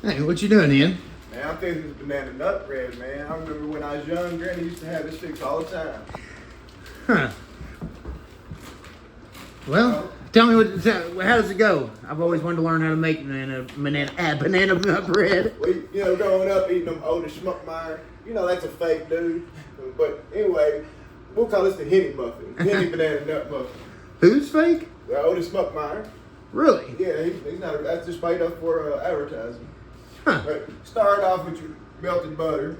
Hey, what you doing, Ian? Man, I'm thinking this banana nut bread, man. I remember when I was young, Granny used to have this fix all the time. Huh. Well, tell me how does it go? I've always wanted to learn how to make banana nut bread. We, growing up eating them Otis Schmuckmeyer, that's a fake dude. But anyway, we'll call this the Henny muffin, Henny banana nut muffin. Who's fake? The Otis Schmuckmeyer. Really? Yeah, he's not. That's just made up for advertising. Huh. But start off with your melted butter.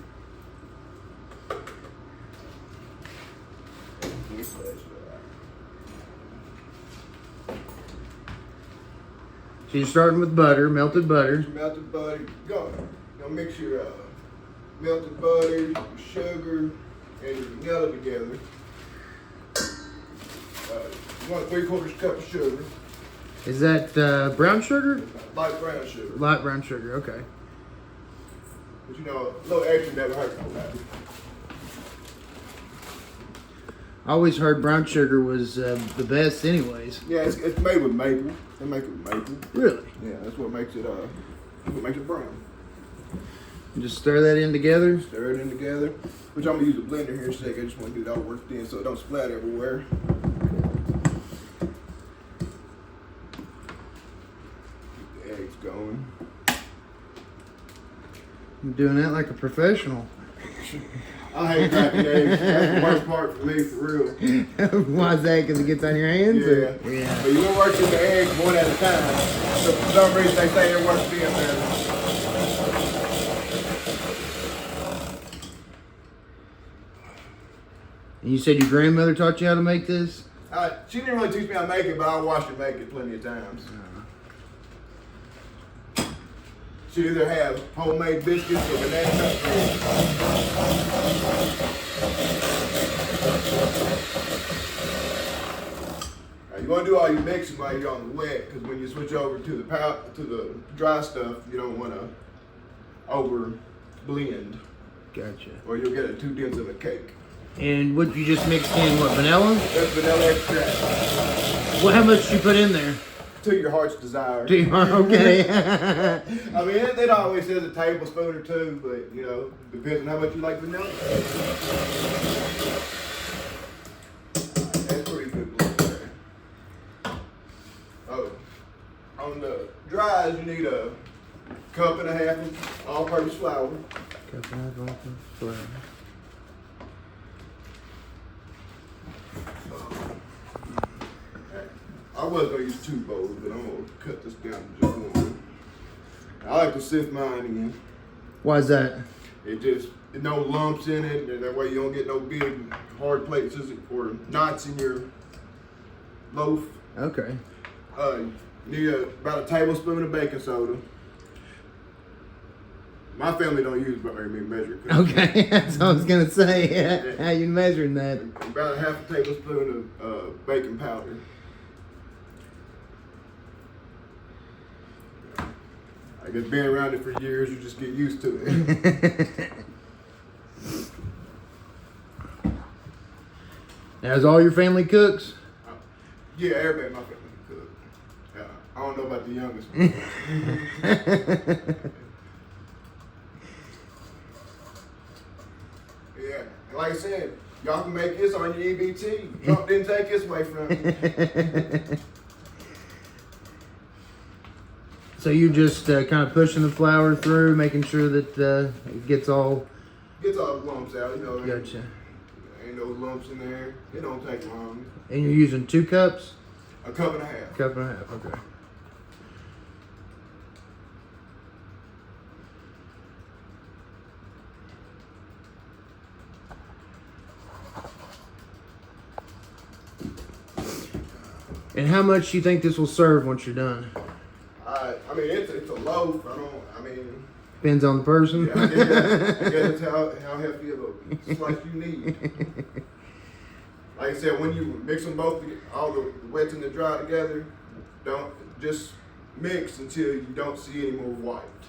So you're starting with butter, melted butter. Melted butter. Go mix your melted butter, your sugar, and your vanilla together. You want 3/4 cup of sugar. Is that brown sugar? Light brown sugar. Light brown sugar, okay. But a little extra never hurts nobody. I always heard brown sugar was the best anyways. Yeah, it's made with maple. They make it with maple. Really? Yeah, that's what makes it brown. You just stir that in together? Stir it in together. Which I'm gonna use a blender here in a second. I just want to do it all worked in so it don't splatter everywhere. Keep the eggs going. I'm doing that like a professional. I hate cracking eggs. That's the worst part for me, for real. Why is that? Because it gets on your hands? Yeah. Yeah. But you don't work in the eggs one at a time. So for some reason they say it works being better. And you said your grandmother taught you how to make this? She didn't really teach me how to make it, but I watched her make it plenty of times. She either have homemade biscuits or banana nut bread. Now, you want to do all your mixing while you're on the wet, because when you switch over to the dry stuff, you don't want to over blend, Gotcha. or you'll get it too dense of a cake. And what you just mixed in, what, vanilla? That's vanilla extract. Well, how much you put in there? To your heart's desire. Okay. I mean, it always says a tablespoon or two, but depends on how much you like vanilla. That's pretty good blueberry. Oh, on the dries, you need a 1.5 cups of all-purpose flour. I was going to use 2 bowls, but I'm going to cut this down to just 1. I like to sift mine in. Why is that? No lumps in it, and that way you don't get no big hard places or knots in your loaf. Okay. You need about a tablespoon of baking soda. My family don't use very many measuring cups. Okay, that's what I was going to say. How you measuring that? About a 1/2 tablespoon of baking powder. I guess being around it for years, you just get used to it. Now, is all your family cooks? Yeah, everybody in my family can cook. I don't know about the youngest one. Yeah, and like I said, y'all can make this on your EBT. Trump didn't take this away from you. So you just kind of pushing the flour through, making sure that it gets all... Gets all the lumps out, Gotcha. Ain't no lumps in there. It don't take long. And you're using 2 cups? 1.5 cups. 1.5 cups, okay. And how much do you think this will serve once you're done? I mean, it's a loaf. Depends on the person. Yeah, I guess it's how healthy of a slice you need. Like I said, when you mix them both, all the wet and the dry together, don't just mix until you don't see any more white.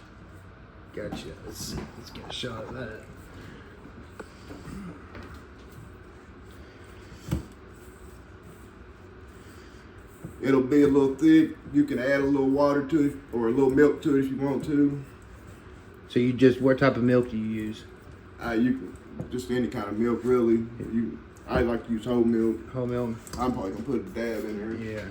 Gotcha. Let's get a shot of that. It'll be a little thick. You can add a little water to it or a little milk to it if you want to. So you just, what type of milk do you use? You can just any kind of milk really. I like to use whole milk. Whole milk? I'm probably gonna put a dab in there. Yeah.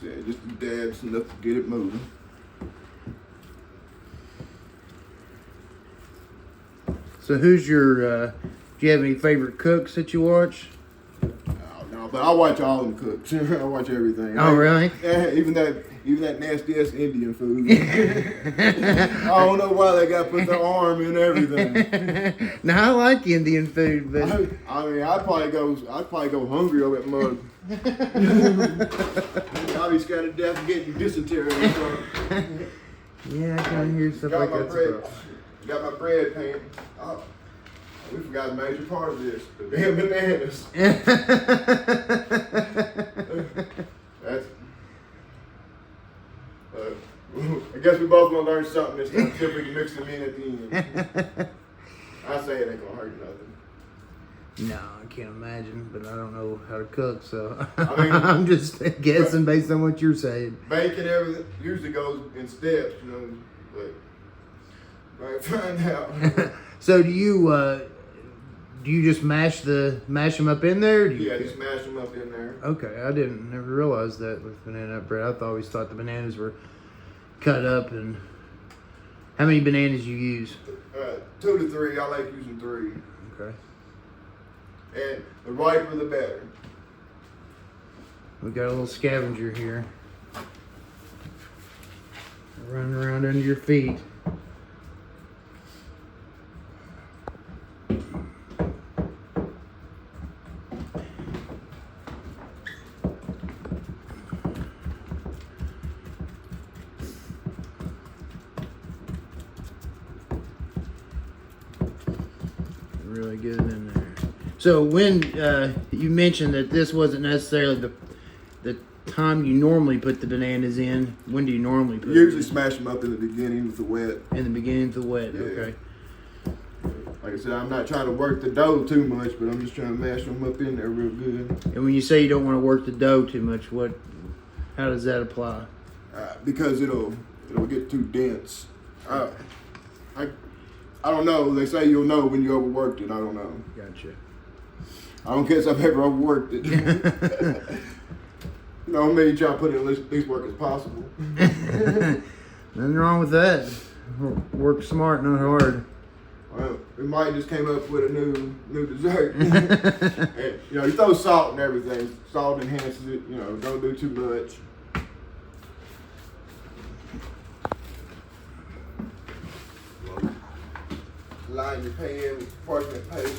Yeah, just a dabs enough to get it moving. So who's your, do you have any favorite cooks that you watch? No, but I watch all them cooks. I watch everything. Oh, really? Yeah, even that nasty ass Indian food. I don't know why they got to put their arm in everything. Now I like Indian food, but I mean, I'd probably go hungry over that mug. I'll be scared to death of getting dysentery or something. yeah, I kind of hear stuff Got like my that. bread. Got my bread pan. Oh, we forgot a major part of this. The damn bananas. That's. I guess we both gonna learn something this time. See if we can mix them in at the end. I say it ain't gonna hurt nothing. No, I can't imagine, but I don't know how to cook, so I mean, I'm just guessing based on what you're saying. Bacon, everything usually goes in steps, you know, but might find out. So do you just mash them up in there? Or do you, Yeah, just smash them up in there. Okay, I never realized that with banana nut bread. I always thought the bananas were cut up. And how many bananas you use? 2 to 3. I like using 3. Okay. And the riper the better. We got a little scavenger here, running around under your feet. Really good in there. So when you mentioned that this wasn't necessarily the time you normally put the bananas in, when do you normally put Usually them smash them up in the beginning with the wet. in the beginning of the wet? Yeah. Okay. Like I said, I'm not trying to work the dough too much, but I'm just trying to mash them up in there real good. And when you say you don't want to work the dough too much, how does that apply? Because it'll get too dense. I don't know. They say you'll know when you overworked it. I don't know. Gotcha. I don't guess I've ever overworked it. You know, maybe try to put in at least work as possible. Nothing wrong with that. Work smart, not hard. Well, we might just came up with a new dessert. And, you know, you throw salt and everything. Salt enhances it. You know, don't do too much. Line your pan with parchment paper,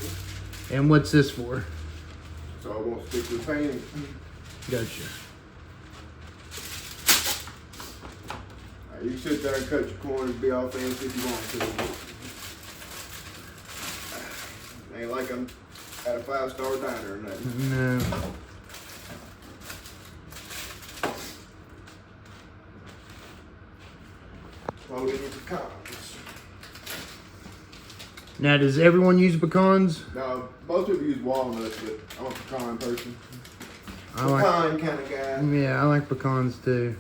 And what's this for? so it won't stick to the pan. Gotcha. You can sit there and cut your corn and be all fancy if you want to. Ain't like I'm at a 5-star diner or nothing. No. Load it with pecans. Now, does everyone use pecans? Now, most people use walnuts, but I'm a pecan person. I like. Pecan kind of guy. Yeah, I like pecans too.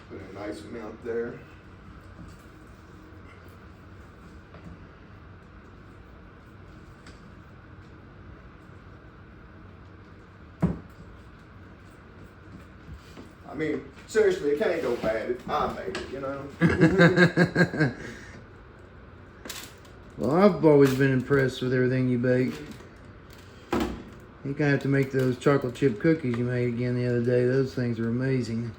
Put a nice amount there. I mean, seriously, it can't go bad. I made it, you know? Well, I've always been impressed with everything you bake. You gonna have to make those chocolate chip cookies you made again the other day. Those things are amazing.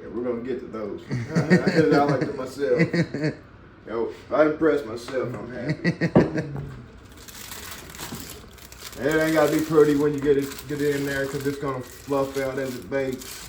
Yeah, we're going to get to those. I like them myself. Yo, if I impress myself, I'm happy. And it ain't got to be pretty when you get it in there because it's going to fluff out as it bakes.